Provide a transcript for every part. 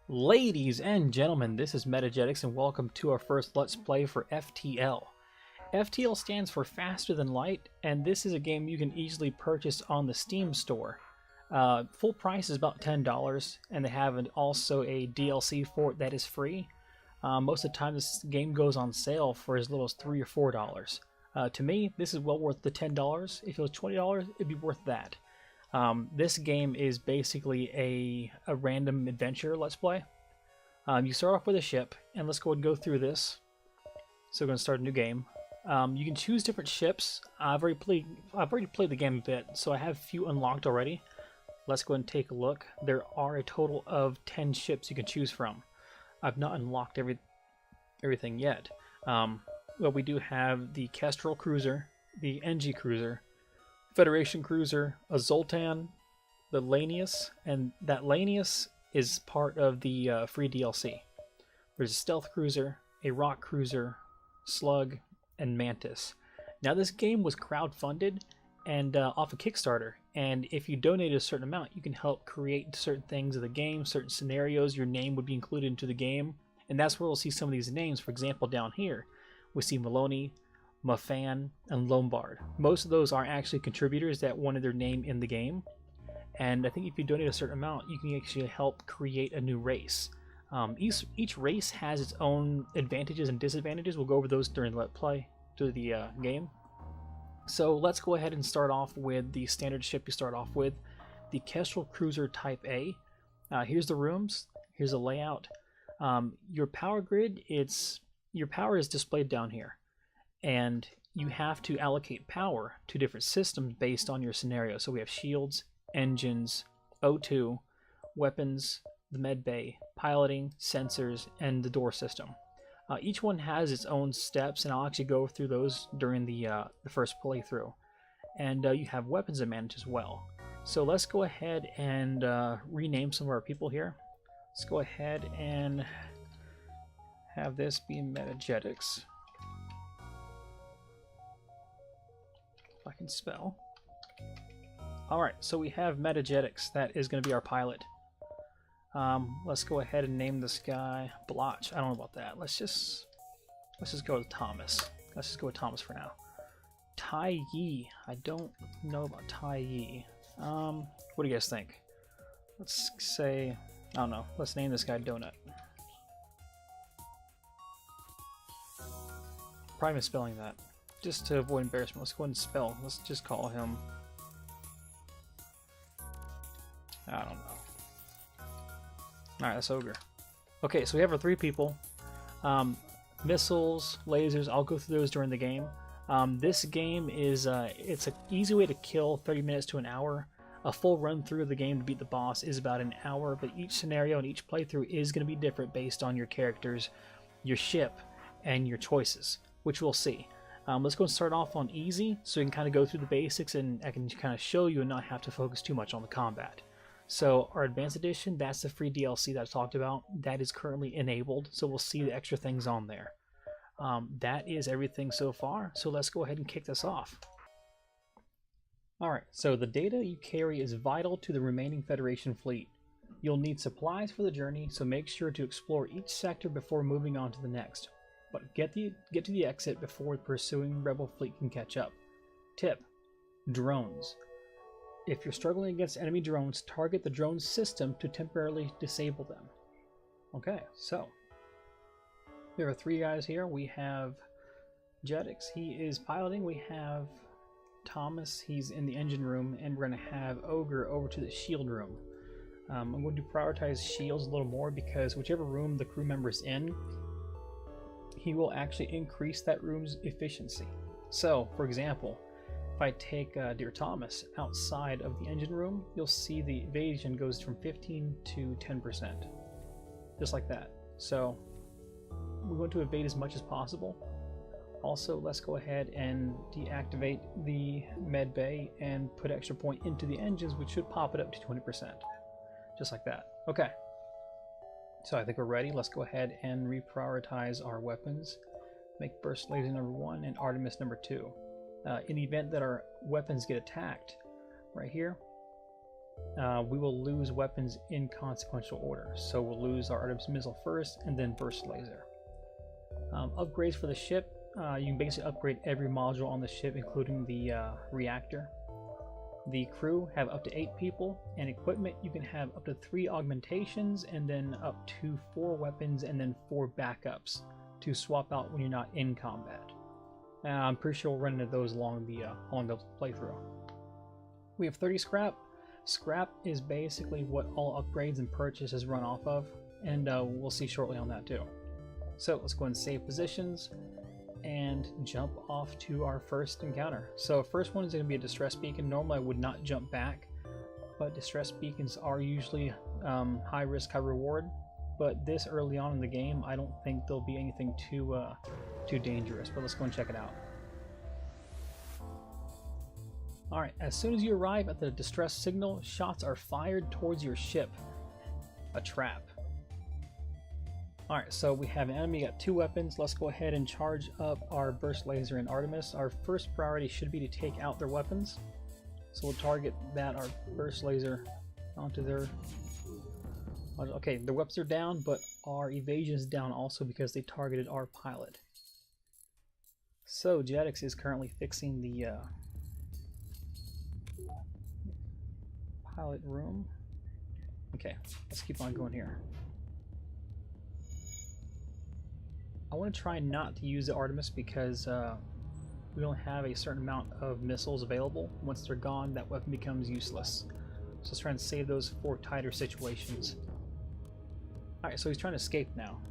Ladies and gentlemen, this is Metagetics and welcome to our first Let's Play for FTL. FTL stands for Faster Than Light, and this is a game you can easily purchase on the Steam store. Full price is about $10, and they have also a DLC for it that is free. Most of the time this game goes on sale for as little as $3 or $4. To me, this is well worth the $10. If it was $20, it'd be worth that. This game is basically a random adventure Let's Play. You start off with a ship, and let's go ahead and go through this. So we're going to start a new game. You can choose different ships. I've already played the game a bit, so I have a few unlocked already. Let's go ahead and take a look. There are a total of 10 ships you can choose from. I've not unlocked everything yet. But we do have the Kestrel Cruiser, the NG Cruiser, Federation Cruiser, a Zoltan, the Lanius, and that Lanius is part of the free DLC. There's a Stealth Cruiser, a Rock Cruiser, Slug, and Mantis. Now this game was crowdfunded and off a Kickstarter, and if you donate a certain amount, you can help create certain things of the game, certain scenarios. Your name would be included into the game, and that's where we'll see some of these names. For example, down here, we see Maloney, Mafan, and Lombard. Most of those are actually contributors that wanted their name in the game, and I think if you donate a certain amount, you can actually help create a new race. Each race has its own advantages and disadvantages. We'll go over those during Let's Play through the game. So let's go ahead and start off with the standard ship you start off with, the Kestrel Cruiser Type A. Here's the rooms, here's the layout. Your power grid, your power is displayed down here, and you have to allocate power to different systems based on your scenario. So we have shields, engines, O2, weapons, the med bay, piloting, sensors, and the door system. Each one has its own steps, and I'll actually go through those during the first playthrough. And you have weapons to manage as well. So let's go ahead and rename some of our people here. Let's go ahead and have this be Metagetics. If I can spell. Alright, so we have Metagetics. That is going to be our pilot. Let's go ahead and name this guy Blotch. I don't know about that. Let's just go with Thomas. Let's just go with Thomas for now. Tai Yi. I don't know about Tai Yi. What do you guys think? Let's say, I don't know. Let's name this guy Donut. Probably misspelling that. Just to avoid embarrassment, let's go ahead and spell. Let's just call him, I don't know. Alright, that's Ogre. Okay, so we have our three people. Missiles, lasers, I'll go through those during the game. This game is, it's an easy way to kill 30 minutes to an hour. A full run through of the game to beat the boss is about an hour, but each scenario and each playthrough is going to be different based on your characters, your ship, and your choices, which we'll see. Let's go and start off on easy, so we can kind of go through the basics and I can kind of show you and not have to focus too much on the combat. So our Advanced Edition, that's the free DLC that I talked about. That is currently enabled, so we'll see the extra things on there. That is everything so far, so let's go ahead and kick this off. Alright, so the data you carry is vital to the remaining Federation fleet. You'll need supplies for the journey, so make sure to explore each sector before moving on to the next. But get to the exit before the pursuing Rebel fleet can catch up. Tip: drones. If you're struggling against enemy drones, target the drone system to temporarily disable them. Okay, so there are three guys here. We have Jetix, he is piloting. We have Thomas, he's in the engine room, and we're going to have Ogre over to the shield room. I'm going to prioritize shields a little more because whichever room the crew member is in, he will actually increase that room's efficiency. So, for example, if I take Dear Thomas outside of the engine room, you'll see the evasion goes from 15 to 10%. Just like that. So we're going to evade as much as possible. Also, let's go ahead and deactivate the med bay and put extra point into the engines, which should pop it up to 20%. Just like that. Okay. So I think we're ready. Let's go ahead and reprioritize our weapons. Make Burst Laser number 1 and Artemis number 2. In the event that our weapons get attacked, right here, we will lose weapons in consequential order. So we'll lose our Artemis missile first, and then burst laser. Upgrades for the ship. You can basically upgrade every module on the ship, including the reactor. The crew have up to 8 people, and equipment you can have up to 3 augmentations, and then up to 4 weapons, and then 4 backups to swap out when you're not in combat. I'm pretty sure we'll run into those along the playthrough. We have 30 scrap. Scrap is basically what all upgrades and purchases run off of, and we'll see shortly on that too. So let's go and save positions and jump off to our first encounter. So first one is going to be a distress beacon. Normally I would not jump back, but distress beacons are usually high risk, high reward. But this early on in the game, I don't think there'll be anything too dangerous. But let's go and check it out. Alright, as soon as you arrive at the distress signal, shots are fired towards your ship. A trap. Alright, so we have an enemy, got 2 weapons. Let's go ahead and charge up our burst laser and Artemis. Our first priority should be to take out their weapons. So we'll target that, our burst laser, onto their... Okay, their weapons are down, but our evasion is down also because they targeted our pilot. So Jetix is currently fixing the pilot room. Okay, let's keep on going here. I want to try not to use the Artemis because we don't have a certain amount of missiles available. Once they're gone, that weapon becomes useless. So let's try and save those for tighter situations. Alright, so he's trying to escape now.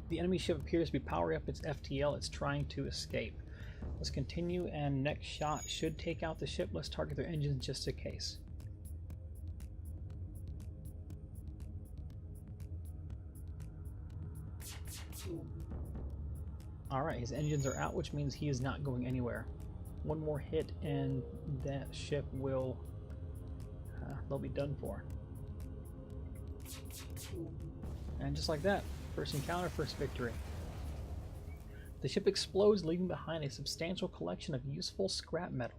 The enemy ship appears to be powering up its FTL. It's trying to escape. Let's continue, and next shot should take out the ship. Let's target their engines just in case. Alright, his engines are out, which means he is not going anywhere. One more hit and that ship will... they'll be done for. And just like that, first encounter, first victory. The ship explodes, leaving behind a substantial collection of useful scrap metal.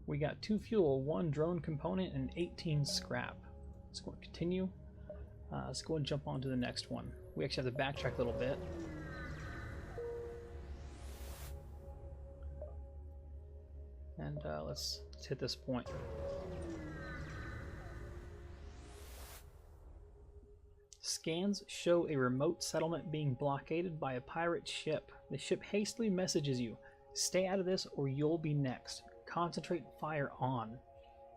We got 2 fuel, 1 drone component, and 18 scrap. Let's go and continue. Let's go and jump on to the next one. We actually have to backtrack a little bit. And let's hit this point. Scans show a remote settlement being blockaded by a pirate ship. The ship hastily messages you, "Stay out of this or you'll be next. Concentrate fire on."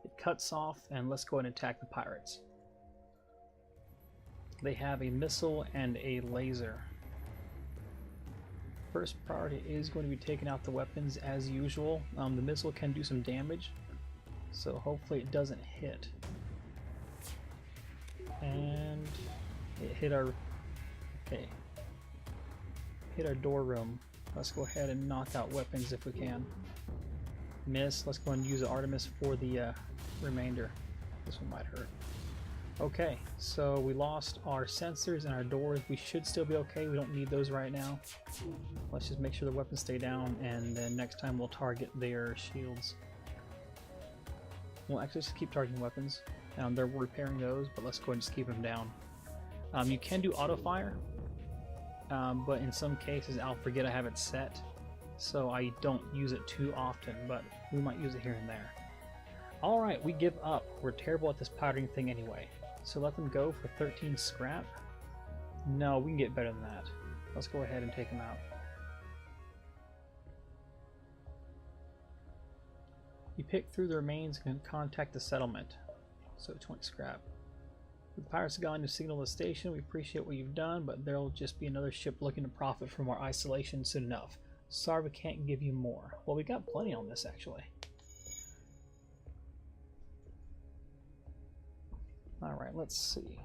It cuts off, and let's go and attack the pirates. They have a missile and a laser. First priority is going to be taking out the weapons as usual. The missile can do some damage, so hopefully it doesn't hit. And it hit our... okay. Hit our door room. Let's go ahead and knock out weapons if we can. Miss. Let's go and use the Artemis for the remainder. This one might hurt. Okay, so we lost our sensors and our doors. We should still be okay. We don't need those right now. Let's just make sure the weapons stay down, and then next time we'll target their shields. We'll actually just keep targeting weapons. They're repairing those, but let's go ahead and just keep them down. You can do auto fire, but in some cases I'll forget I have it set, so I don't use it too often, but we might use it here and there. Alright, we give up. We're terrible at this pirating thing anyway. So let them go for 13 scrap. No, we can get better than that. Let's go ahead and take them out. You pick through the remains and contact the settlement. So 20 scrap. The pirates have gone to signal the station. We appreciate what you've done, but there'll just be another ship looking to profit from our isolation soon enough. Sorry we can't give you more. Well, we got plenty on this actually. Alright, let's see.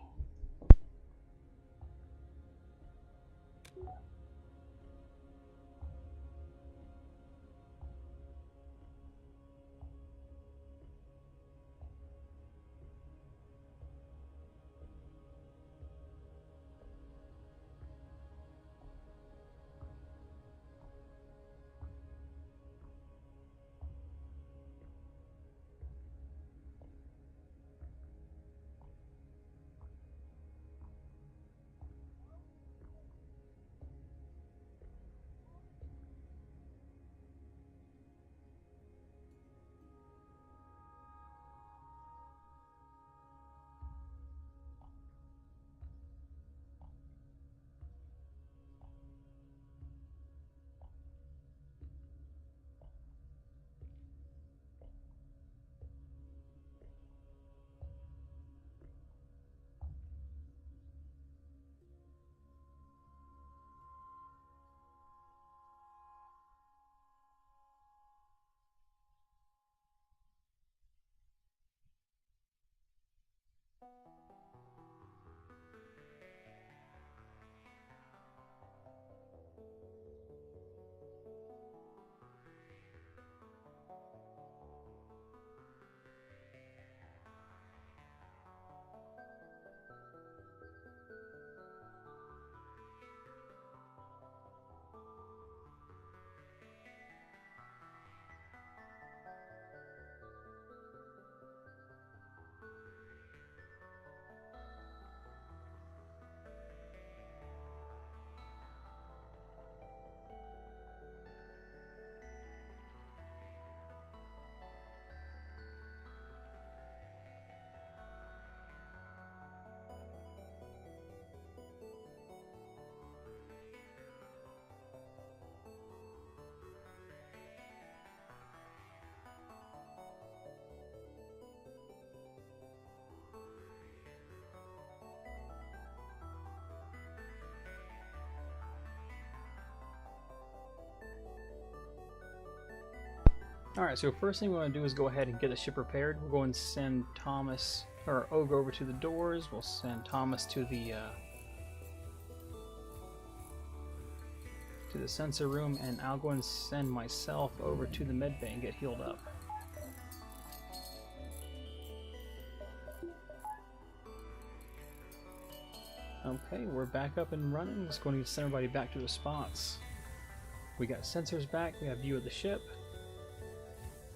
Alright, so first thing we want to do is go ahead and get the ship repaired. We'll go and send Thomas, or Ogre, over to the doors. We'll send Thomas to the sensor room, and I'll go and send myself over to the med bay and get healed up. Okay, we're back up and running. Just going to send everybody back to the spots. We got sensors back, we have view of the ship,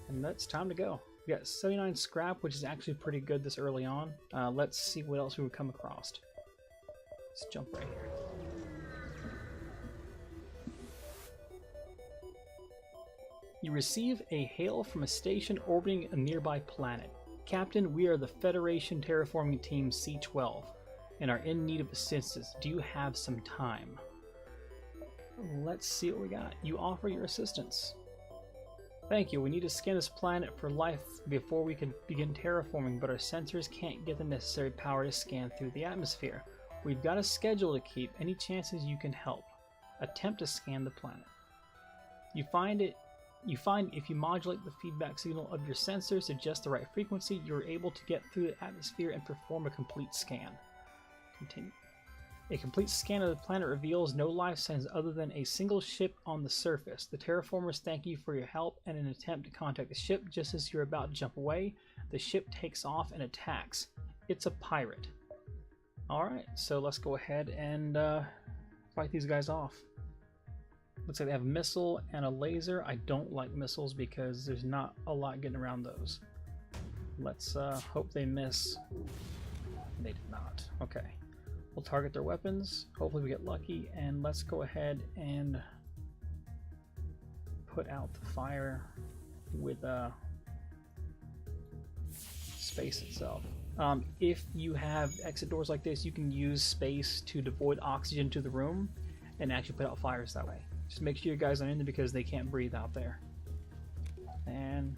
and that's time to go. We got 79 scrap, which is actually pretty good this early on. Let's see what else we would come across. Let's jump right here. You receive a hail from a station orbiting a nearby planet. Captain, we are the Federation Terraforming Team C-12 and are in need of assistance. Do you have some time? Let's see what we got. You offer your assistance. Thank you. We need to scan this planet for life before we can begin terraforming, but our sensors can't get the necessary power to scan through the atmosphere. We've got a schedule to keep. Any chances you can help? Attempt to scan the planet. You find if you modulate the feedback signal of your sensors to just the right frequency, you're able to get through the atmosphere and perform a complete scan. Continue. A complete scan of the planet reveals no life signs other than a single ship on the surface. The terraformers thank you for your help, and in an attempt to contact the ship just as you're about to jump away, the ship takes off and attacks. It's a pirate. Alright, so let's go ahead and fight these guys off. Looks like they have a missile and a laser. I don't like missiles because there's not a lot getting around those. Let's hope they miss. They did not. Okay. We'll target their weapons. Hopefully we get lucky, and let's go ahead and put out the fire with space itself. If you have exit doors like this, you can use space to devoid oxygen to the room and actually put out fires that way. Just make sure you guys are in there because they can't breathe out there. And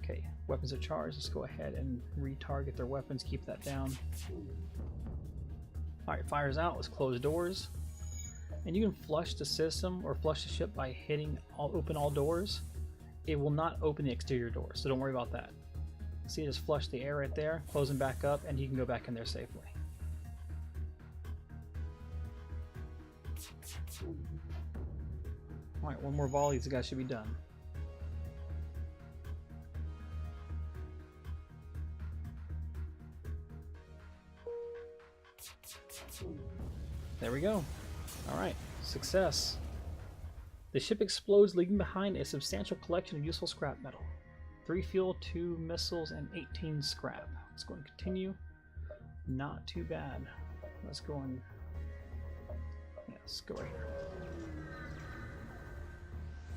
okay, weapons are charged. Let's go ahead and retarget their weapons. Keep that down. Alright, fire's out. Let's close doors. And you can flush the system or flush the ship by hitting open all doors. It will not open the exterior doors, so don't worry about that. See, just flush the air right there, close them back up, and you can go back in there safely. Alright, one more volley, these guys should be done. There we go. Alright, success. The ship explodes, leaving behind a substantial collection of useful scrap metal. 3 fuel, 2 missiles, and 18 scrap. Let's go and continue. Not too bad. Let's go and... yeah, let's go right here.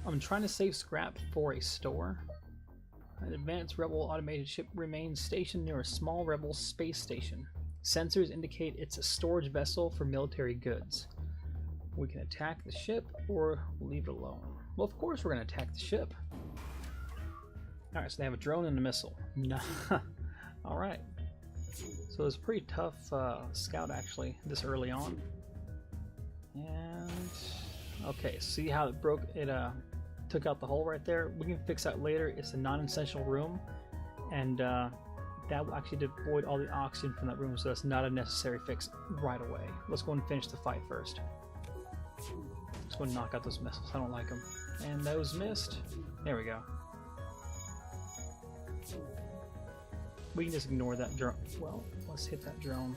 I'm trying to save scrap for a store. An advanced rebel automated ship remains stationed near a small rebel space station. Sensors indicate it's a storage vessel for military goods. We can attack the ship or leave it alone. Well, of course we're going to attack the ship. Alright, so they have a drone and a missile. Alright. So it's a pretty tough scout actually this early on. And okay, see how it broke it took out the hole right there? We can fix that later. It's a non-essential room, and that will actually devoid all the oxygen from that room, so that's not a necessary fix right away. Let's go and finish the fight first. Let's go and knock out those missiles. I don't like them. And those missed. There we go. We can just ignore that drone. Well, let's hit that drone.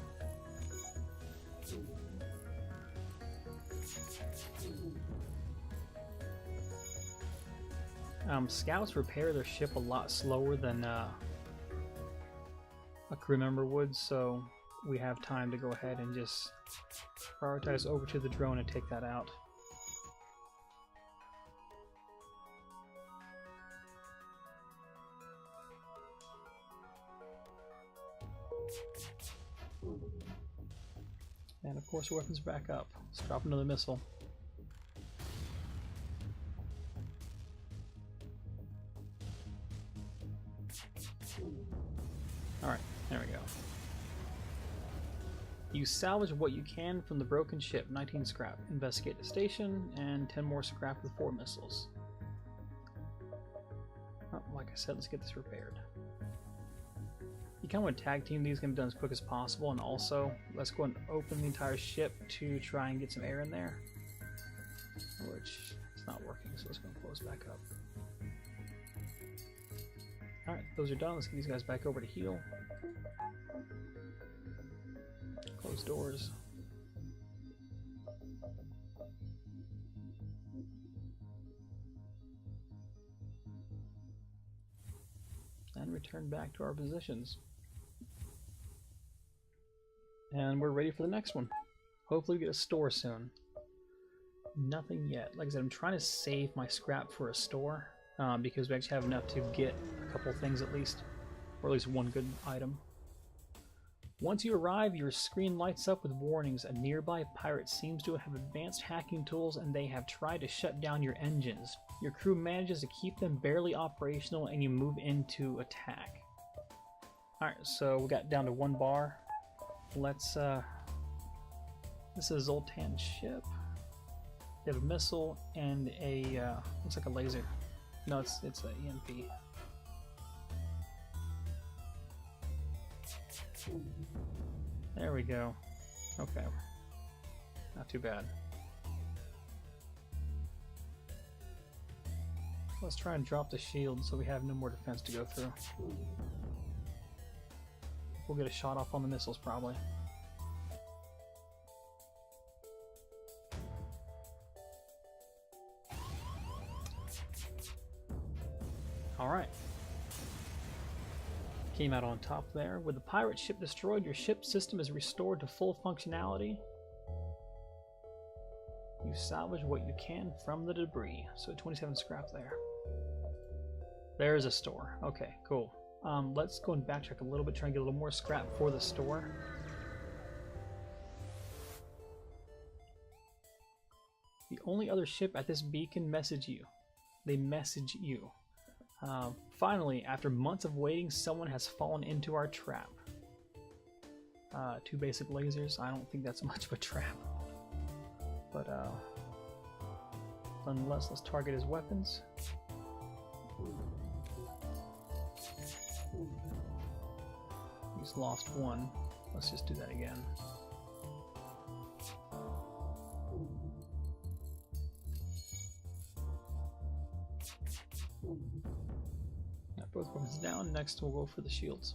Scouts repair their ship a lot slower than a crew member would, so we have time to go ahead and just prioritize over to the drone and take that out. And of course, our weapons back up. Let's drop another missile. Alright, there we go. You salvage what you can from the broken ship, 19 scrap. Investigate the station, and 10 more scrap with 4 missiles. I said, let's get this repaired. You kind of want to tag team these, get them done as quick as possible, and also let's go and open the entire ship to try and get some air in there, which it's not working, so let's go and close back up. Alright, those are done. Let's get these guys back over to heal. Close doors. And return back to our positions. And we're ready for the next one. Hopefully we get a store soon. Nothing yet. Like I said, I'm trying to save my scrap for a store because we actually have enough to get a couple things at least, or at least one good item. Once you arrive, your screen lights up with warnings. A nearby pirate seems to have advanced hacking tools and they have tried to shut down your engines. Your crew manages to keep them barely operational and you move into attack. Alright, so we got down to 1 bar. Let's, this is Zoltan's ship. They have a missile and a, looks like a laser. No, it's an EMP. There we go. Okay. Not too bad. Let's try and drop the shield so we have no more defense to go through. We'll get a shot off on the missiles probably. Alright. Came out on top there. With the pirate ship destroyed, your ship system is restored to full functionality. You salvage what you can from the debris. So 27 scrap there. There's a store. Okay, cool. Let's go and backtrack a little bit, try and get a little more scrap for the store. The only other ship at this beacon message you. They message you. Finally, after months of waiting, someone has fallen into our trap. 2 basic lasers. I don't think that's much of a trap. But, nonetheless, let's target his weapons. He's lost 1. Let's just do that again. Got both weapons down. Next we'll go for the shields.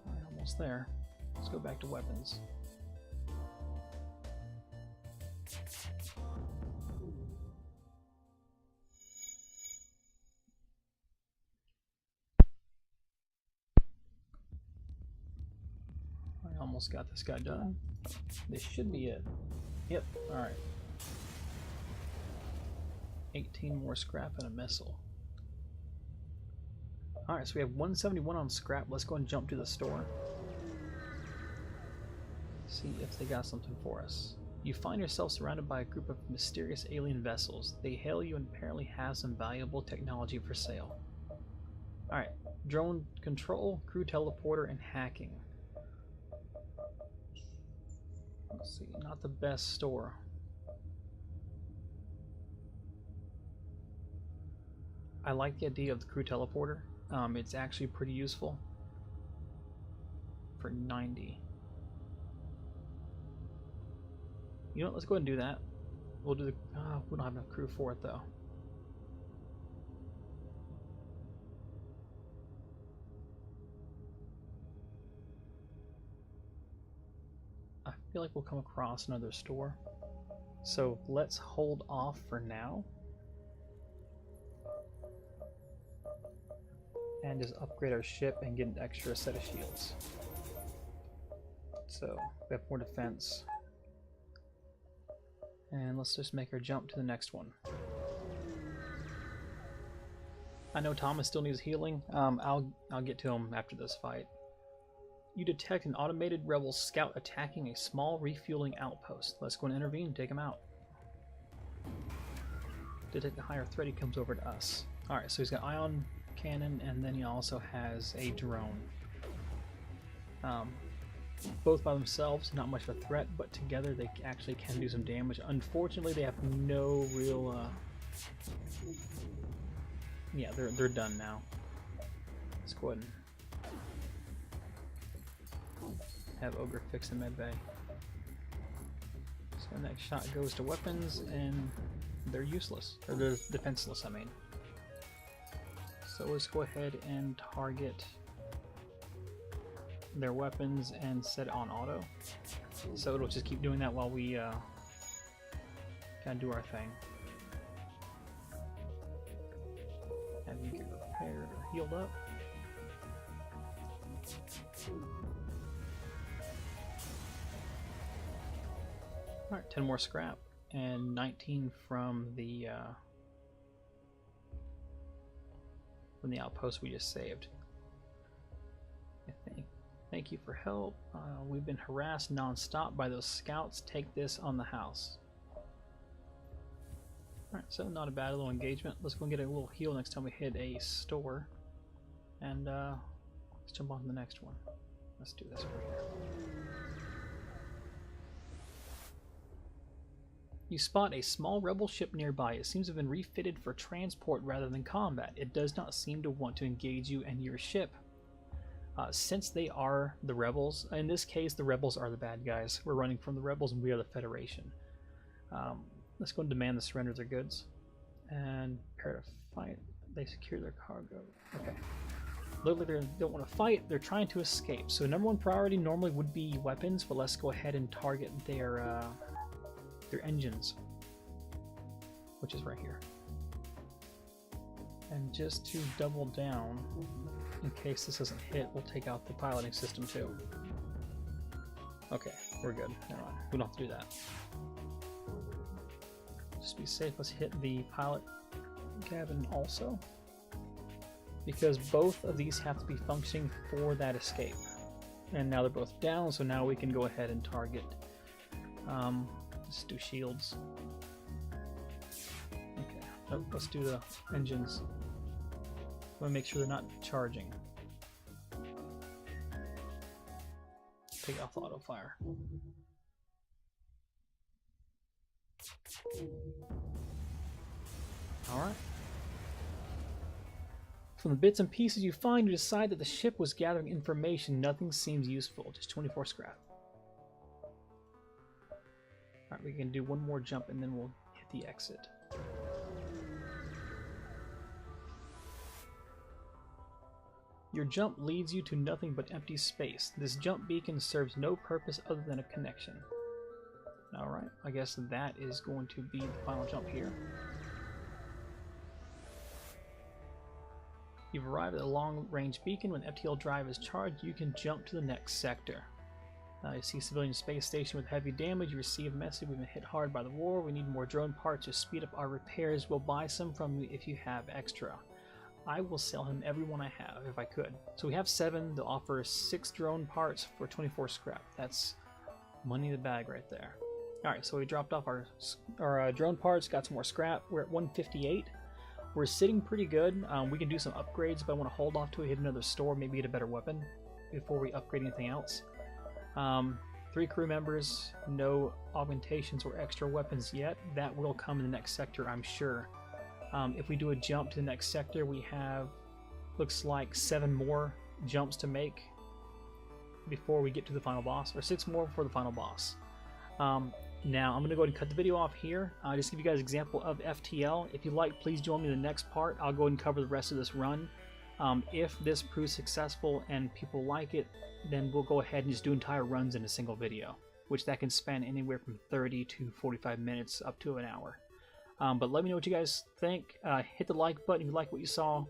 Alright, almost there. Let's go back to weapons. I almost got this guy done. This should be it. Yep, alright. 18 more scrap and a missile. Alright, so we have 171 on scrap. Let's go and jump to the store. See if they got something for us. You find yourself surrounded by a group of mysterious alien vessels. They hail you and apparently have some valuable technology for sale. Alright, drone control, crew teleporter, and hacking. Let's see, not the best store. I like the idea of the crew teleporter. It's actually pretty useful. For 90. You know what, let's go ahead and do that. We'll do the... we don't have enough crew for it though. I feel like we'll come across another store. So let's hold off for now. And just upgrade our ship and get an extra set of shields. So we have more defense. And let's just make our jump to the next one. I know Thomas still needs healing. I'll get to him after this fight. You detect an automated rebel scout attacking a small refueling outpost. Let's go and intervene and take him out. Detect a higher threat, he comes over to us. Alright, so he's got ion cannon, and then he also has a drone. Both by themselves, not much of a threat, but together they actually can do some damage. Unfortunately, they have no real... Yeah, they're done now. Let's go ahead and have Ogre fix the medbay. So the next shot goes to weapons, and they're useless. Or they're defenseless, I mean. So let's go ahead and target their weapons and set it on auto. So it'll just keep doing that while we kind of do our thing. Have you get repaired or healed up. Alright, 10 more scrap and 19 from the outpost we just saved. Thank you for help. We've been harassed non-stop by those scouts. Take this on the house. Alright, so not a bad little engagement. Let's go and get a little heal next time we hit a store. And let's jump on to the next one. Let's do this over here. You spot a small rebel ship nearby. It seems to have been refitted for transport rather than combat. It does not seem to want to engage you and your ship. Since they are the rebels, in this case the rebels are the bad guys. We're running from the rebels and we are the Federation. Let's go and demand the surrender of their goods. And prepare to fight. They secure their cargo. Okay. Look like they don't want to fight, they're trying to escape. So number one priority normally would be weapons, but let's go ahead and target their engines, which is right here. And just to double down, in case this doesn't hit, we'll take out the piloting system too. Okay, we're good. Never mind. We don't have to do that. Just be safe, let's hit the pilot cabin also, because both of these have to be functioning for that escape. And now they're both down, so now we can go ahead and target. Let's do shields. Okay, oh, let's do the engines. I want to make sure they're not charging. Take off the auto fire. Alright. From the bits and pieces you find, you decide that the ship was gathering information. Nothing seems useful. Just 24 scrap. Alright, we can do one more jump and then we'll hit the exit. Your jump leads you to nothing but empty space. This jump beacon serves no purpose other than a connection. Alright, I guess that is going to be the final jump here. You've arrived at a long-range beacon. When FTL drive is charged, you can jump to the next sector. You see civilian space station with heavy damage. You receive a message. We've been hit hard by the war. We need more drone parts to speed up our repairs. We'll buy some from you if you have extra. I will sell him every one I have if I could. So we have 7. They'll offer 6 drone parts for 24 scrap. That's money in the bag right there. Alright, so we dropped off our drone parts, got some more scrap. We're at 158. We're sitting pretty good. We can do some upgrades, but I want to hold off till we hit another store, maybe get a better weapon before we upgrade anything else. 3 crew members, no augmentations or extra weapons yet. That will come in the next sector, I'm sure. If we do a jump to the next sector, we have, looks like 7 more jumps to make before we get to the final boss, or 6 more before the final boss. Now I'm going to go ahead and cut the video off here. Just give you guys an example of FTL. If you like, please join me in the next part. I'll go ahead and cover the rest of this run. If this proves successful and people like it, then we'll go ahead and just do entire runs in a single video, which that can span anywhere from 30 to 45 minutes up to an hour. But let me know what you guys think. Hit the like button if you like what you saw.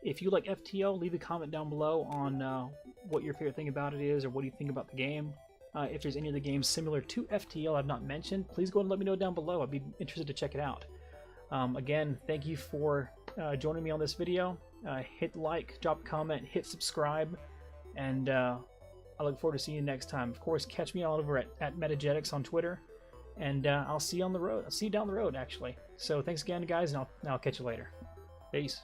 If you like FTL, leave a comment down below on what your favorite thing about it is, or what do you think about the game. If there's any of the games similar to FTL I've not mentioned, please go and let me know down below. I'd be interested to check it out. Again, thank you for joining me on this video. Hit like, drop a comment, hit subscribe, and I look forward to seeing you next time. Of course, catch me all over at Metagetics on Twitter, and I'll see you on the road. I'll see you down the road, actually. So thanks again, guys, and I'll catch you later. Peace.